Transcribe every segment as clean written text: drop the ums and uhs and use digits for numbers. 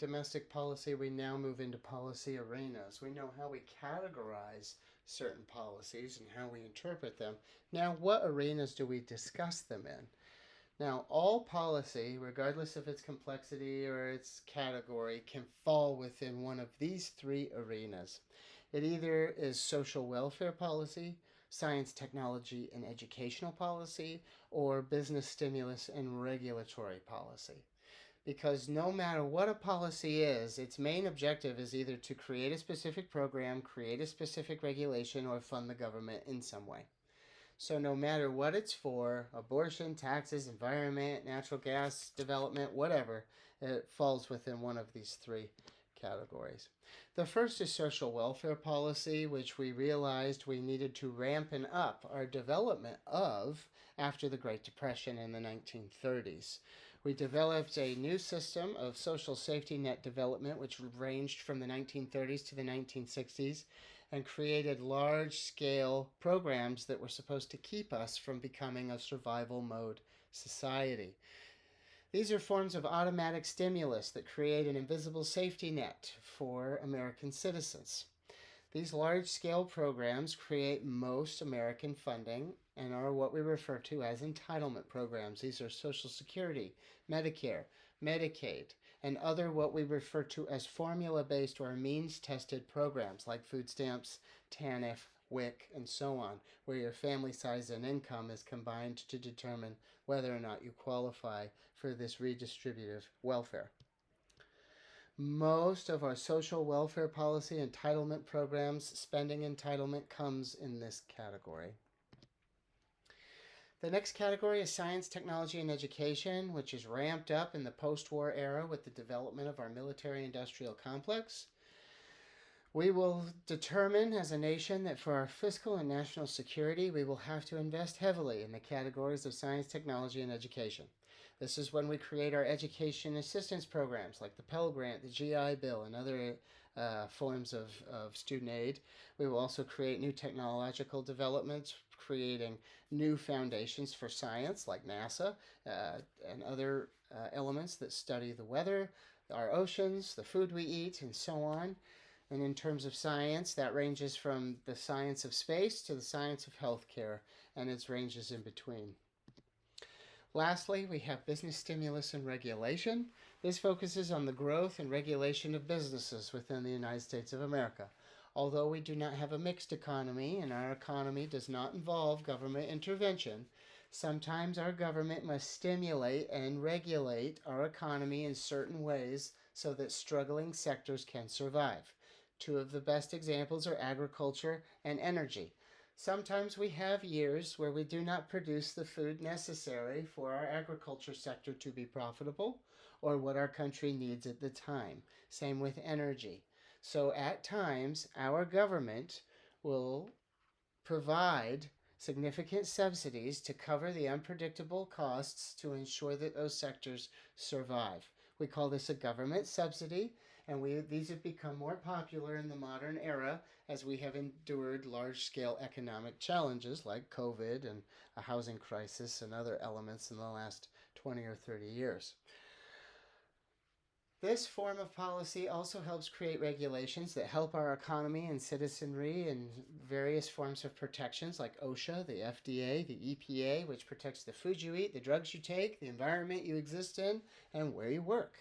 domestic policy, we now move into policy arenas. We know how we categorize certain policies and how we interpret them. Now, what arenas do we discuss them in? Now, all policy, regardless of its complexity or its category, can fall within one of these three arenas. It either is social welfare policy, science, technology, and educational policy, or business stimulus and regulatory policy. Because no matter what a policy is, its main objective is either to create a specific program, create a specific regulation, or fund the government in some way. So no matter what it's for, abortion, taxes, environment, natural gas development, whatever, it falls within one of these three categories. The first is social welfare policy, which we realized we needed to rampen up our development of after the Great Depression in the 1930s. We developed a new system of social safety net development, which ranged from the 1930s to the 1960s, and created large-scale programs that were supposed to keep us from becoming a survival mode society. These are forms of automatic stimulus that create an invisible safety net for American citizens. These large-scale programs create most American funding and are what we refer to as entitlement programs. These are Social Security, Medicare, Medicaid, and other what we refer to as formula-based or means-tested programs like food stamps, TANF, WIC, and so on, where your family size and income is combined to determine whether or not you qualify for this redistributive welfare. Most of our social welfare policy entitlement programs, spending entitlement, comes in this category. The next category is science, technology, and education, which is ramped up in the post-war era with the development of our military-industrial complex. We will determine as a nation that for our fiscal and national security, we will have to invest heavily in the categories of science, technology, and education. This is when we create our education assistance programs like the Pell Grant, the GI Bill, and other forms of student aid. We will also create new technological developments, creating new foundations for science like NASA and other elements that study the weather, our oceans, the food we eat, and so on. And in terms of science, that ranges from the science of space to the science of healthcare, and its ranges in between. Lastly, we have business stimulus and regulation. This focuses on the growth and regulation of businesses within the United States of America. Although we do not have a mixed economy and our economy does not involve government intervention, sometimes our government must stimulate and regulate our economy in certain ways so that struggling sectors can survive. Two of the best examples are agriculture and energy. Sometimes we have years where we do not produce the food necessary for our agriculture sector to be profitable or what our country needs at the time. Same with energy. So at times, our government will provide significant subsidies to cover the unpredictable costs to ensure that those sectors survive. We call this a government subsidy, and these have become more popular in the modern era as we have endured large-scale economic challenges like COVID and a housing crisis and other elements in the last 20 or 30 years. This form of policy also helps create regulations that help our economy and citizenry in various forms of protections like OSHA, the FDA, the EPA, which protects the food you eat, the drugs you take, the environment you exist in, and where you work.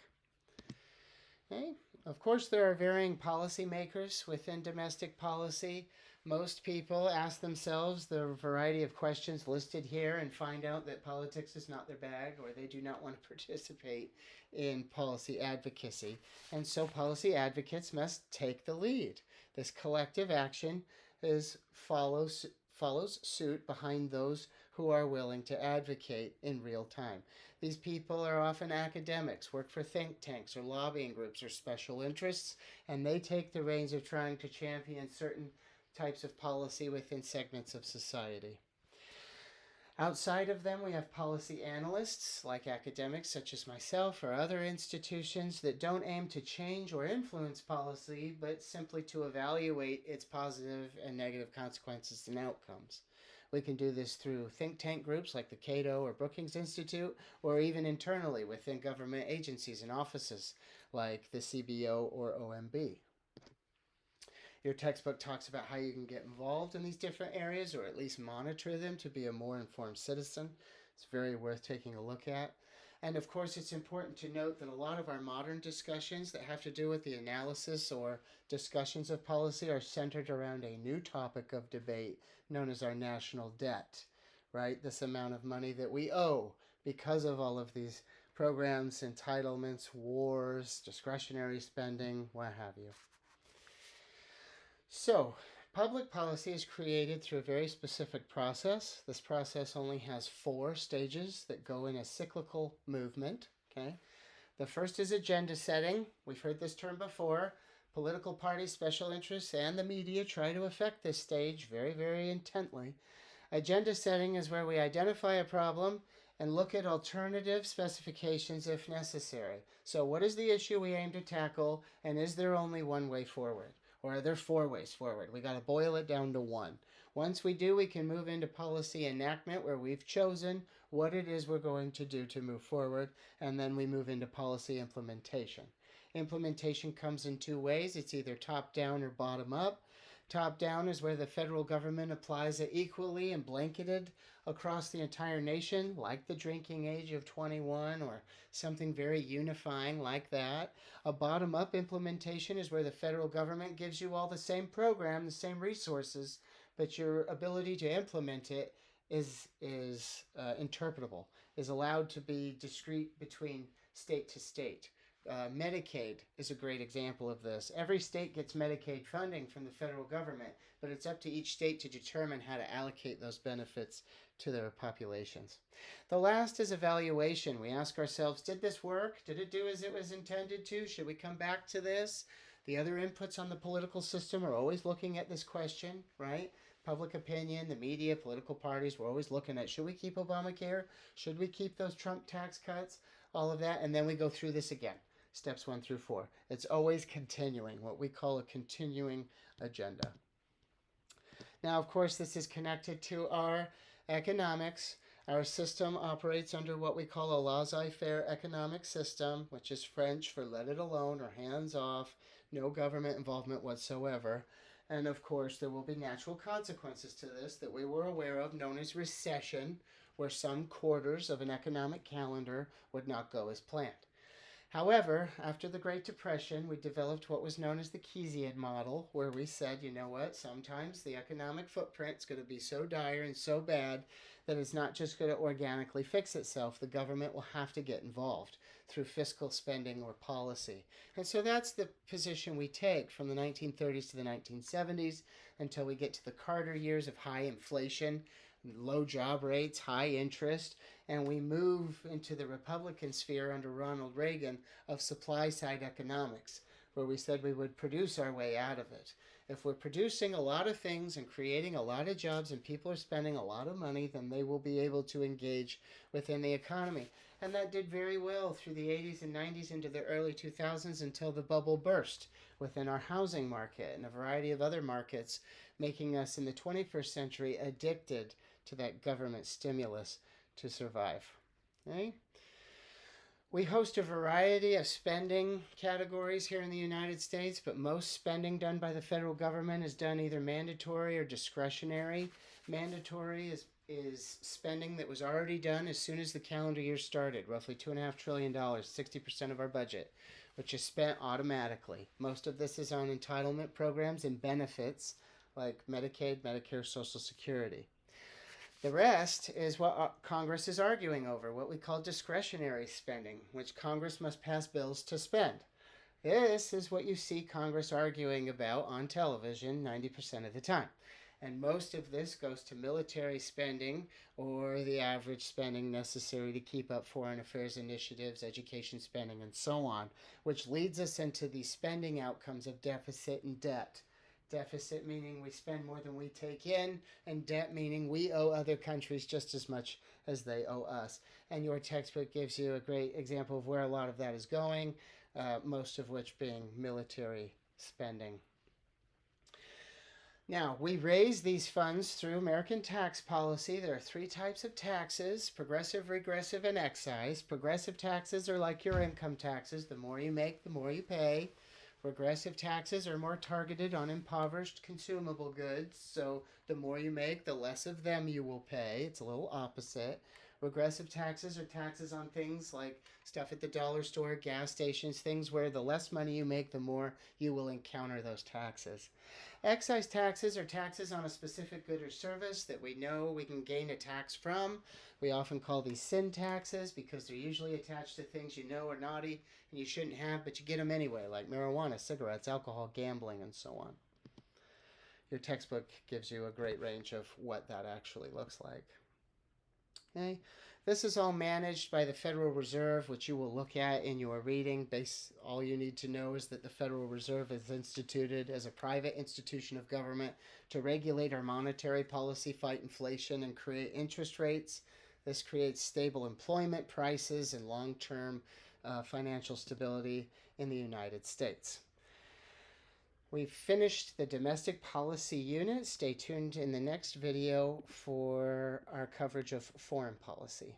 Okay. Of course, there are varying policymakers within domestic policy. Most people ask themselves the variety of questions listed here and find out that politics is not their bag, or they do not want to participate in policy advocacy. And so policy advocates must take the lead. This collective action follows suit behind those who are willing to advocate in real time. These people are often academics, work for think tanks or lobbying groups or special interests, and they take the reins of trying to champion certain types of policy within segments of society. Outside of them, we have policy analysts, like academics such as myself or other institutions that don't aim to change or influence policy, but simply to evaluate its positive and negative consequences and outcomes. We can do this through think tank groups like the Cato or Brookings Institute, or even internally within government agencies and offices like the CBO or OMB. Your textbook talks about how you can get involved in these different areas or at least monitor them to be a more informed citizen. It's very worth taking a look at. And of course, it's important to note that a lot of our modern discussions that have to do with the analysis or discussions of policy are centered around a new topic of debate known as our national debt, right? This amount of money that we owe because of all of these programs, entitlements, wars, discretionary spending, what have you. So, public policy is created through a very specific process. This process only has 4 stages that go in a cyclical movement. Okay, the first is agenda setting. We've heard this term before. Political parties, special interests, and the media try to affect this stage very, very intently. Agenda setting is where we identify a problem and look at alternative specifications if necessary. So, what is the issue we aim to tackle, and is there only one way forward? Or are there 4 ways forward? We got to boil it down to 1. Once we do, we can move into policy enactment where we've chosen what it is we're going to do to move forward, and then we move into policy implementation. Implementation comes in 2 ways. It's either top down or bottom up. Top down is where the federal government applies it equally and blanketed across the entire nation, like the drinking age of 21 or something very unifying like that. A bottom-up implementation is where the federal government gives you all the same program, the same resources, but your ability to implement it is interpretable, is allowed to be discrete between state to state. Medicaid is a great example of this. Every state gets Medicaid funding from the federal government, but it's up to each state to determine how to allocate those benefits to their populations. The last is evaluation. We ask ourselves, did this work? Did it do as it was intended to? Should we come back to this? The other inputs on the political system are always looking at this question, right? Public opinion, the media, political parties, we're always looking at, should we keep Obamacare? Should we keep those Trump tax cuts? All of that, and then we go through this again. Steps 1 through 4. It's always continuing, what we call a continuing agenda. Now, of course, this is connected to our economics. Our system operates under what we call a laissez-faire economic system, which is French for let it alone or hands off, no government involvement whatsoever. And of course, there will be natural consequences to this that we were aware of, known as recession, where some quarters of an economic calendar would not go as planned. However, after the Great Depression, we developed what was known as the Keynesian model, where we said, you know what, sometimes the economic footprint's going to be so dire and so bad that it's not just going to organically fix itself. The government will have to get involved through fiscal spending or policy. And so that's the position we take from the 1930s to the 1970s until we get to the Carter years of high inflation, low job rates, high interest, and we move into the Republican sphere under Ronald Reagan of supply-side economics, where we said we would produce our way out of it. If we're producing a lot of things and creating a lot of jobs and people are spending a lot of money, then they will be able to engage within the economy. And that did very well through the 80s and 90s into the early 2000s until the bubble burst within our housing market and a variety of other markets, making us in the 21st century addicted to that government stimulus to survive. Okay? We host a variety of spending categories here in the United States, but most spending done by the federal government is done either mandatory or discretionary. Mandatory is spending that was already done as soon as the calendar year started, roughly $2.5 trillion, 60% of our budget, which is spent automatically. Most of this is on entitlement programs and benefits like Medicaid, Medicare, Social Security. The rest is what Congress is arguing over, what we call discretionary spending, which Congress must pass bills to spend. This is what you see Congress arguing about on television 90% of the time. And most of this goes to military spending or the average spending necessary to keep up foreign affairs initiatives, education spending, and so on, which leads us into the spending outcomes of deficit and debt. Deficit meaning we spend more than we take in, and debt meaning we owe other countries just as much as they owe us. And your textbook gives you a great example of where a lot of that is going, most of which being military spending. Now, we raise these funds through American tax policy. There are three types of taxes: progressive, regressive, and excise. Progressive taxes are like your income taxes. The more you make, the more you pay. Regressive taxes are more targeted on impoverished consumable goods. So the more you make, the less of them you will pay. It's a little opposite. Regressive taxes are taxes on things like stuff at the dollar store, gas stations, things where the less money you make, the more you will encounter those taxes. Excise taxes are taxes on a specific good or service that we know we can gain a tax from. We often call these sin taxes because they're usually attached to things you know are naughty and you shouldn't have, but you get them anyway, like marijuana, cigarettes, alcohol, gambling, and so on. Your textbook gives you a great range of what that actually looks like. Okay. This is all managed by the Federal Reserve, which you will look at in your reading. All you need to know is that the Federal Reserve is instituted as a private institution of government to regulate our monetary policy, fight inflation, and create interest rates. This creates stable employment, prices, and long-term financial stability in the United States. We've finished the domestic policy unit. Stay tuned in the next video for our coverage of foreign policy.